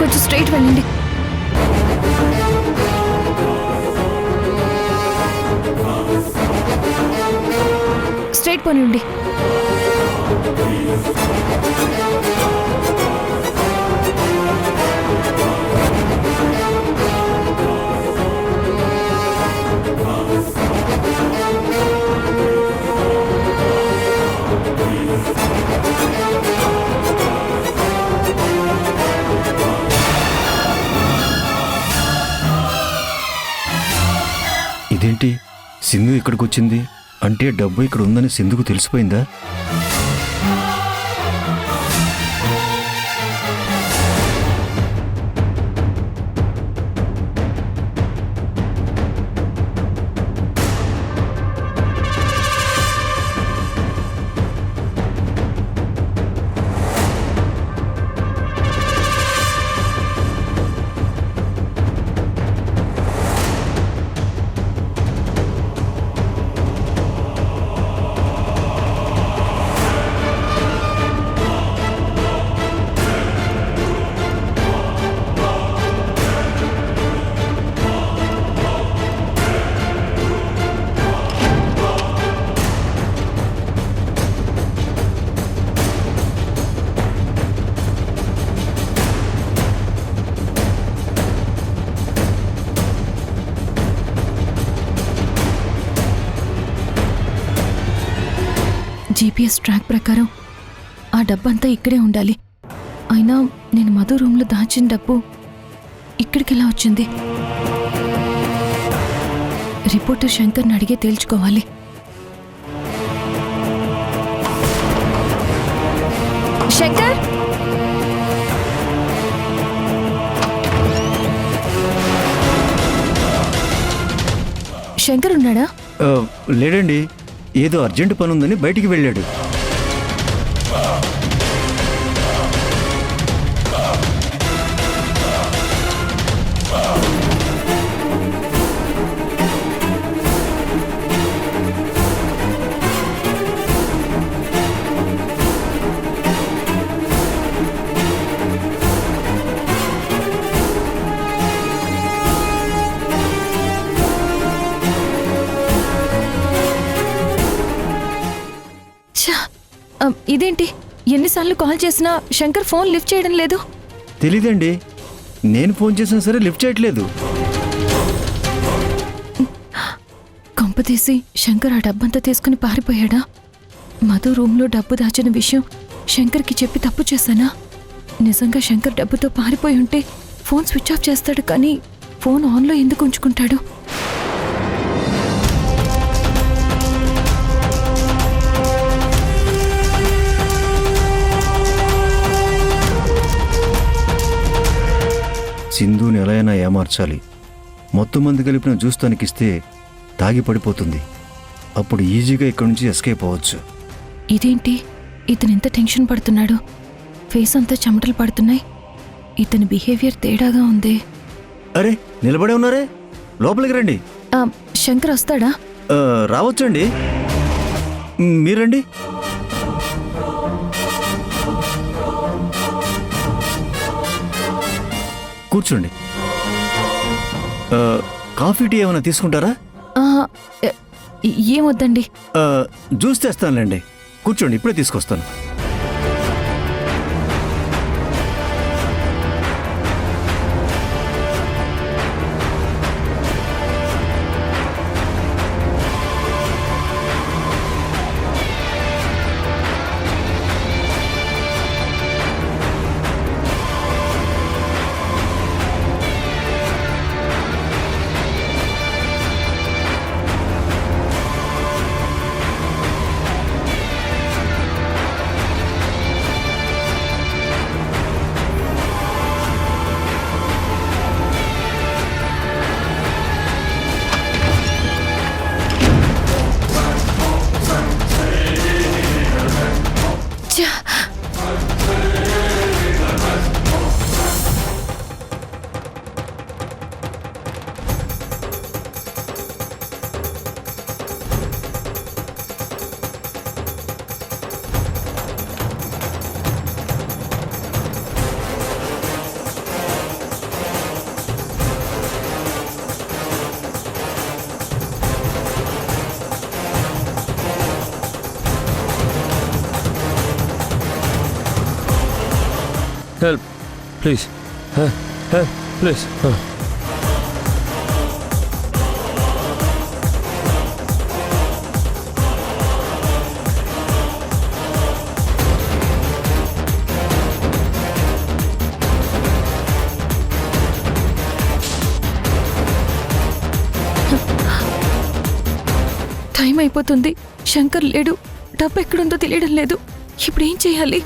కొంచెం స్ట్రైట్ వెళ్ళండి. స్ట్రైట్ పోనివ్వండి. ఇదేంటి, సింధు ఇక్కడికి వచ్చింది అంటే డబ్బు ఇక్కడ ఉందని సింధుకు తెలిసిపోయిందా? జీపీఎస్ ట్రాక్ ప్రకారం ఆ డబ్బంతా ఇక్కడే ఉండాలి. అయినా నేను మధు రూమ్లో దాచిన డబ్బు ఇక్కడికి ఎలా వచ్చింది? రిపోర్టర్ శంకర్ని అడిగే తేల్చుకోవాలి. శంకర్, శంకర్ ఉన్నాడా? లేడండి, ఏదో అర్జెంట్ పని ఉందని బయటికి వెళ్ళాడు. ఇదేంటి, ఎన్నిసార్లు కాల్ చేసినా శంకర్ ఫోన్ లిఫ్ట్ చేయడం లేదు. తెలీదండి, నేను ఫోన్ చేసినా సరే లిఫ్ట్ చేయట్లేదు. కొంపతీసి శంకర్ ఆ డబ్బంతా తీసుకుని పారిపోయాడా? మధు రూమ్లో డబ్బు దాచిన విషయం శంకర్కి చెప్పి తప్పు చేశానా? నిజంగా శంకర్ డబ్బుతో పారిపోయి ఉంటే ఫోన్ స్విచ్ ఆఫ్ చేస్తాడు, కానీ ఫోన్ ఆన్లో ఎందుకు ఉంచుకుంటాడు? సింధుని ఎలా అయినా ఏమార్చాలి. మొత్తం మంది కలిపిన జ్యూస్ తనకిస్తే తాగి పడిపోతుంది. అప్పుడు ఈజీగా ఇక్కడి నుంచి ఎస్కేప్ అవ్వచ్చు. ఇదేంటి, ఇతను ఎంత టెన్షన్ పడుతున్నాడు? ఫేస్ అంతా చెమటలు పడుతున్నాయి. ఇతని బిహేవియర్ తేడాగా ఉంది. అరే, నిలబడే ఉన్నారే, లోపలికి రండి. శంకర్ వస్తాడా? రావచ్చండి, మీరండి. కూర్చోండి. కాఫీ టీ ఏమైనా తీసుకుంటారా? ఏమొద్దండి. జ్యూస్ తెస్తానులేండి, కూర్చోండి, ఇప్పుడే తీసుకొస్తాను. Help please, help please. Time అయిపోతుంది. శంకర్ లేడు. డబ్బు ఎక్కడుందో తెలియడం లేదు. ఇప్పుడు ఏం చేయాలి?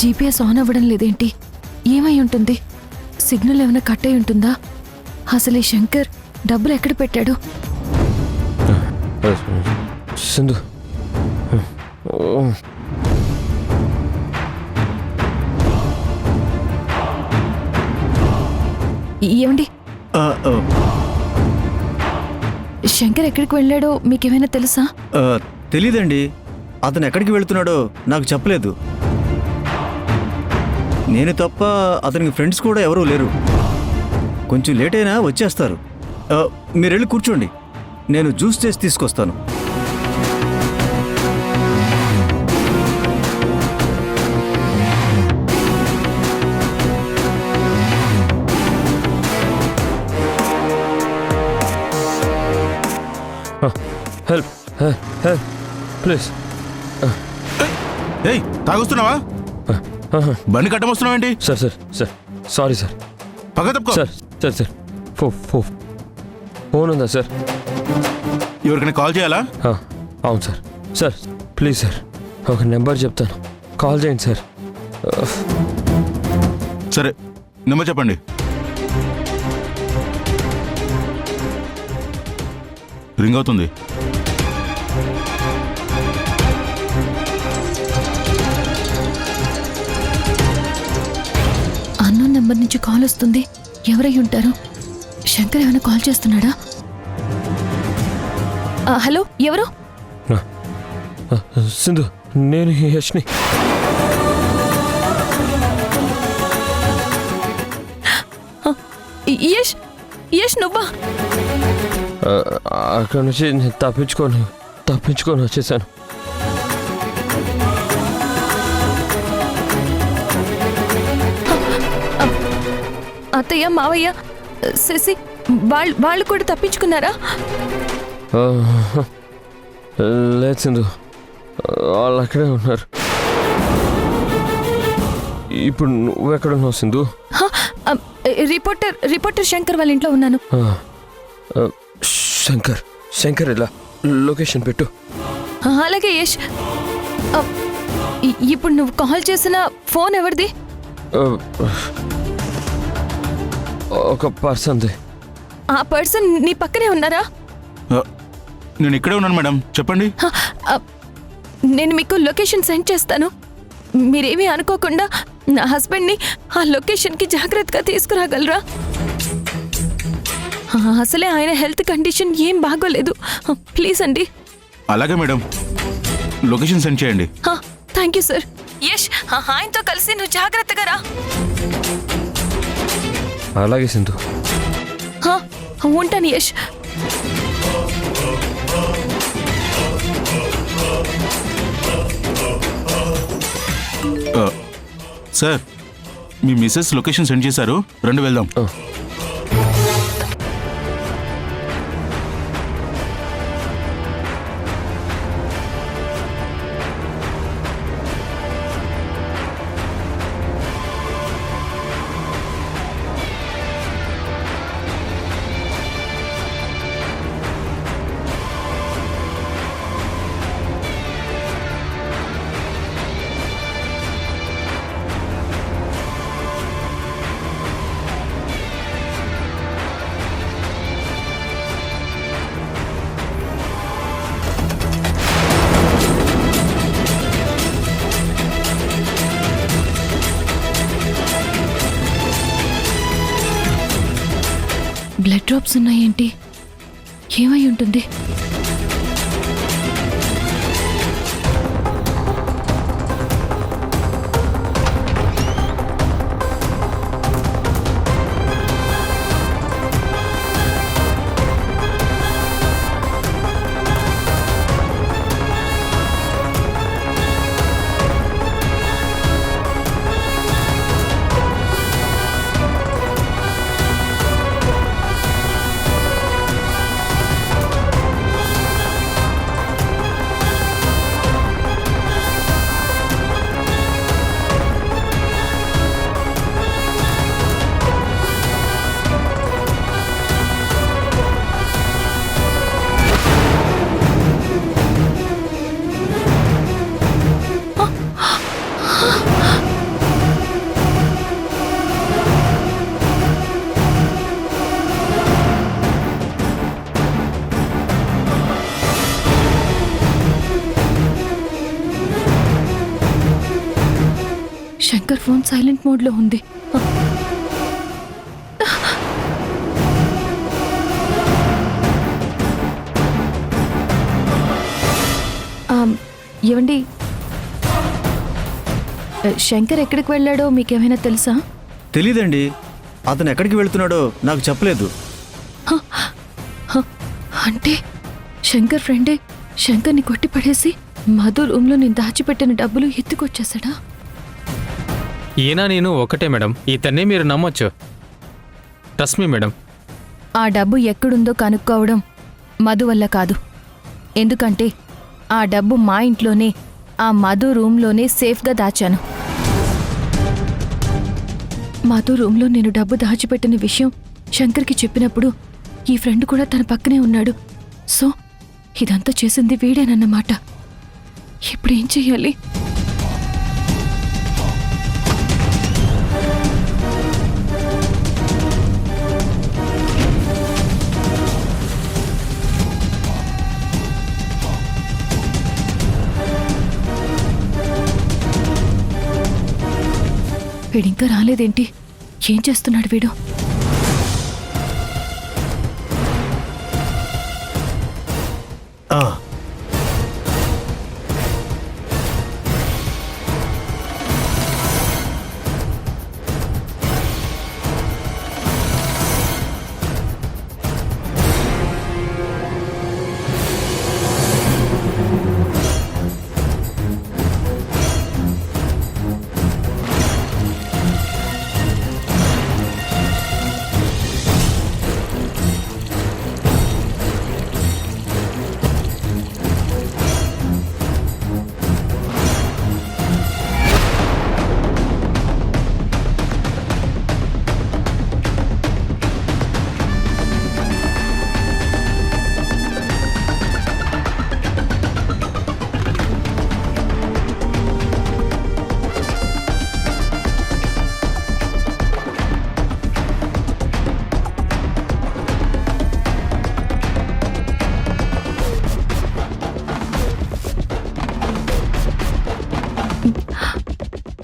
జీపీఎస్ ఆన్ అవ్వడం లేదేంటి? ఏమై ఉంటుంది? సిగ్నల్ ఏమైనా కట్ అయి ఉంటుందా? అసలు ఈ శంకర్ డబ్బులు ఎక్కడ పెట్టాడు? సింధు, ఏమండి, ఆ, ఆ, శంకర్ ఎక్కడికి వెళ్ళాడో మీకేమైనా తెలుసా? ఆ, తెలీదండి. అతను ఎక్కడికి వెళ్తున్నాడో నాకు చెప్పలేదు. నేను తప్ప అతనికి ఫ్రెండ్స్ కూడా ఎవరూ లేరు. కొంచెం లేట్ అయినా వచ్చేస్తారు. మీరు వెళ్ళి కూర్చోండి, నేను జ్యూస్ చేసి తీసుకొస్తాను. Help help please. ఏయ్, తాగొస్తున్నావా? బండి కట్టమొస్తున్నావేంటి? Sir sir sir sorry sir. పక్క తప్పుకో. సార్ సార్ సార్ ఫోన్ ఉందా సార్? ఎవరికైనా కాల్ చేయాలా? అవును సార్. సార్ ప్లీజ్ సార్, ఒక నెంబర్ చెప్తాను, కాల్ చేయండి సార్. సరే, నెంబర్ చెప్పండి. రింగ్ అవుతుంది. అన్నోన్ నెంబర్ నుంచి కాల్ వస్తుంది. ఎవరై ఉంటారు? శంకర్ ఏమైనా కాల్ చేస్తున్నాడా? హలో, ఎవరు? సింధు, నేను యష్ని. యష్, యష్ నువ్వా? అక్కడ నుంచి నేను తప్పించుకొని వచ్చేసాను. అత్తయ్య, మావయ్య, శశి వాళ్ళు కూడా తప్పించుకున్నారా? లేదు సింధు, వాళ్ళు అక్కడే ఉన్నారు. ఇప్పుడు నువ్వెక్కడున్నావు సింధు? రిపోర్టర్ శంకర్ వాళ్ళ ఇంట్లో ఉన్నాను. శంకర్ ఇలా లొకేషన్ పెట్టు. అలాగే యష్. ఇప్పుడు నువ్వు కాల్ చేసిన ఫోన్ ఎవరిది? ఒక పర్సన్ది. ఆ పర్సన్ నీ పక్కనే ఉన్నారా? నేను ఇక్కడే ఉన్నాను మేడం, చెప్పండి. నేను మీకు లొకేషన్ సెండ్ చేస్తాను. మీరేమీ అనుకోకుండా నా హస్బెండ్ని ఆ లొకేషన్కి జాగ్రత్తగా తీసుకురాగలరా? అసలే ఆయన హెల్త్ కండిషన్ ఏం బాగోలేదు. ప్లీజ్ అండి. అలాగే మేడం, లొకేషన్ సెండ్ చేయండి. Thank you sir. యష్, ఆయనతో కలిసి నువ్వు జాగ్రత్తగా రా. అలాగే సింధు. ఉంటాను యష్. సార్, మీ మిస్సెస్ లొకేషన్ సెండ్ చేశారు, రండి వెళ్దాం. బ్లడ్ డ్రాప్స్ ఉన్నాయేంటి? ఏమై ఉంటుంది? శంకర్ ఫోన్ సైలెంట్ మోడ్లో ఉంది. ఏవండి, శంకర్ ఎక్కడికి వెళ్ళాడో మీకేమైనా తెలుసా? తెలీదండి. అతను ఎక్కడికి వెళ్తున్నాడో నాకు చెప్పలేదు. అంటే శంకర్ ఫ్రెండే శంకర్ని కొట్టి పడేసి మధు రూమ్లో నేను దాచిపెట్టిన డబ్బులు ఎత్తుకొచ్చేసాడా? ఈయన నేను ఒకటే మేడం, ఇతన్ని మీరు నమ్మొచ్చు. Trust me madam. ఆ డబ్బు ఎక్కడుందో కనుక్కోవడం మధు వల్ల కాదు. ఎందుకంటే ఆ డబ్బు మా ఇంట్లోనే, ఆ మధు రూమ్లోనే సేఫ్గా దాచాను. మధు రూమ్లో నేను డబ్బు దాచిపెట్టిన విషయం శంకర్కి చెప్పినప్పుడు ఈ ఫ్రెండ్ కూడా తన పక్కనే ఉన్నాడు. సో ఇదంతా చేసింది వీడేనన్నమాట. ఇప్పుడు ఏం చెయ్యాలి? వీడింకా రాలేదేంటి? ఏం చేస్తున్నాడు వీడు? ఆ,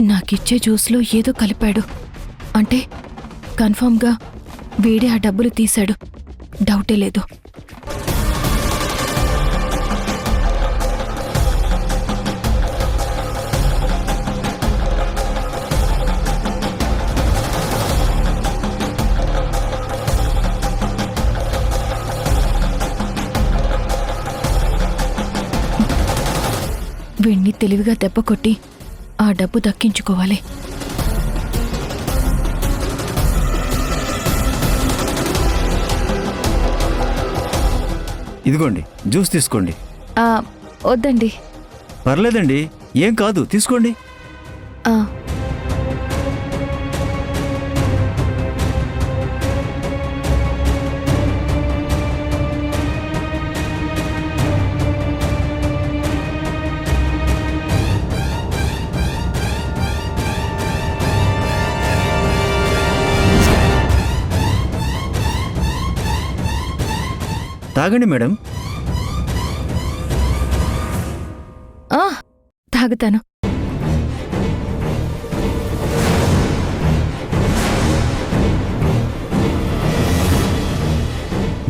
నాకిచ్చే జ్యూస్లో ఏదో కలిపాడు. అంటే కన్ఫర్మ్గా వీడే ఆ డబ్బులు తీశాడు. డౌటే లేదు. వీణ్ణి తెలివిగా దెబ్బ కొట్టి ఆ డబ్బు దక్కించుకోవాలి. ఇదిగోండి జ్యూస్ తీసుకోండి. వద్దండి. పర్లేదండి, ఏం కాదు, తీసుకోండి. ఆ, తాగండి మేడం. తాగుతాను.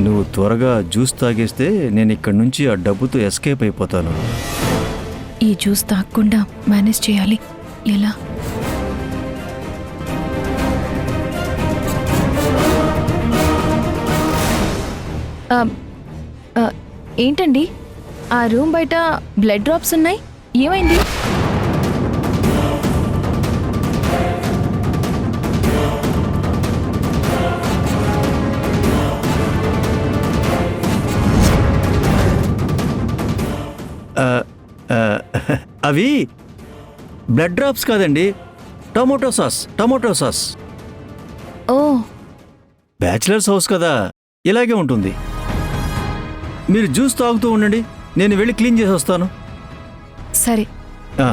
నువ్వు త్వరగా జ్యూస్ తాగేస్తే నేను ఇక్కడి నుంచి ఆ డబ్బుతో ఎస్కేప్ అయిపోతాను. ఈ జ్యూస్ తాగకుండా మేనేజ్ చేయాలి. ఎలా? ఏంటండి, ఆ రూమ్ బయట బ్లడ్ డ్రాప్స్ ఉన్నాయి, ఏమైంది? అవి బ్లడ్ డ్రాప్స్ కాదండి, టొమాటో సాస్. Tomato sauce. ఓ, బ్యాచిలర్స్ హౌస్ కదా, ఇలాగే ఉంటుంది. మీరు జ్యూస్ తాగుతూ ఉండండి, నేను వెళ్ళి క్లీన్ చేసి వస్తాను. సరే. ఆ.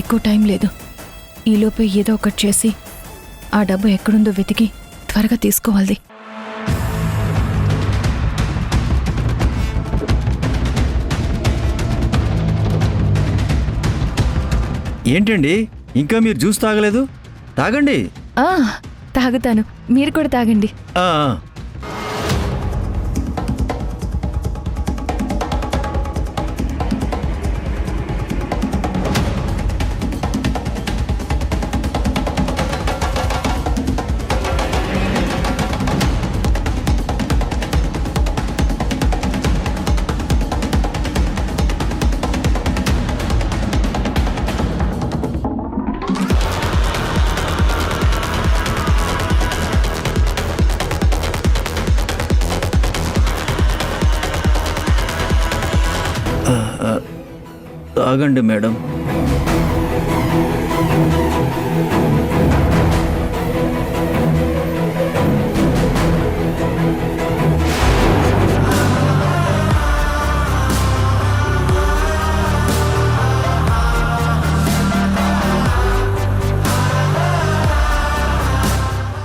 ఎక్కువ టైం లేదు. ఈలోపే ఏదో ఒకటి చేసి ఆ డబ్బు ఎక్కడుందో వెతికి త్వరగా తీసుకోవాలి. ఏంటండి ఇంకా మీరు జ్యూస్ తాగలేదు? తాగండి. తాగుతాను, మీరు కూడా తాగండి. ఆ, తాగండి మేడం.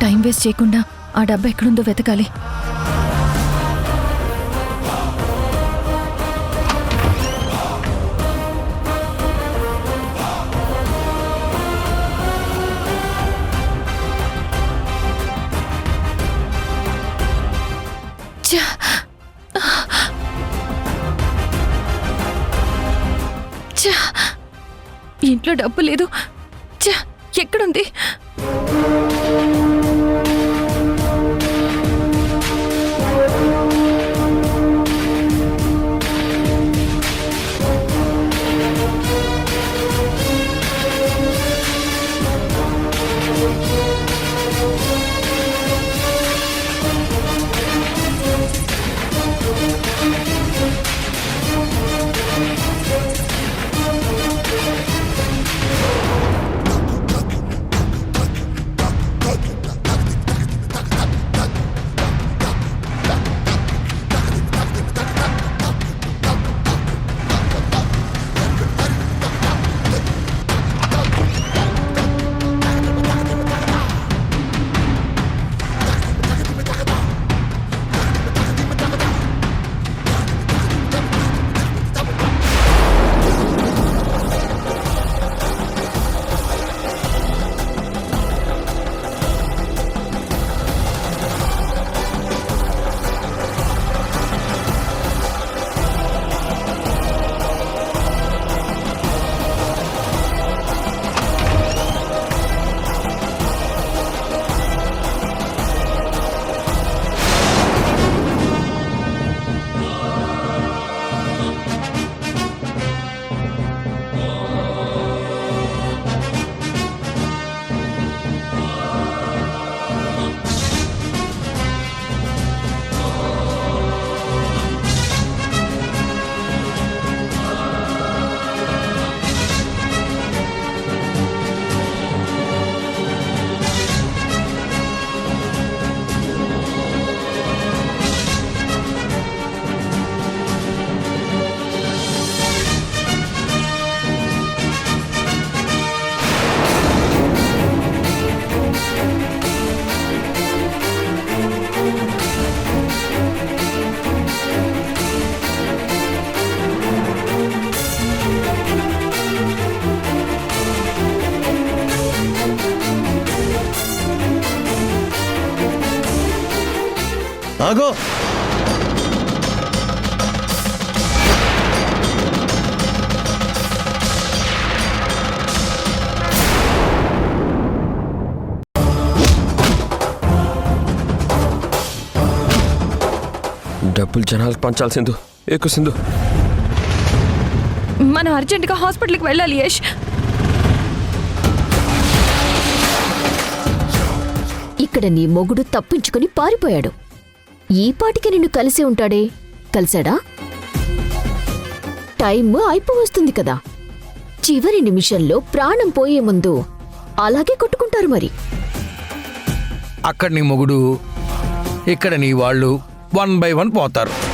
టైం వేస్ట్ చేయకుండా ఆ డబ్బు ఎక్కడుందో వెతకాలి. ఇంట్లో డబ్బు లేదు. ఎక్కడుంది? ఆగో. డబ్బులు జనాలకు పంచాల్సిందు. ఎక్కువ సింధు. మనం అర్జెంటుగా హాస్పిటల్కి వెళ్ళాలి యష్. ఇక్కడ నీ మొగుడు తప్పించుకుని పారిపోయాడు. ఈ పాటికి నిన్ను కలిసి ఉంటాడే, కలిశాడా? టైం అయిపోవస్తుంది కదా. చివరి నిమిషంలో ప్రాణం పోయే ముందు అలాగే కొట్టుకుంటారు మరి. అక్కడ నీ మొగుడు, ఇక్కడ నీ వాళ్ళు 1 by 1 పోతారు.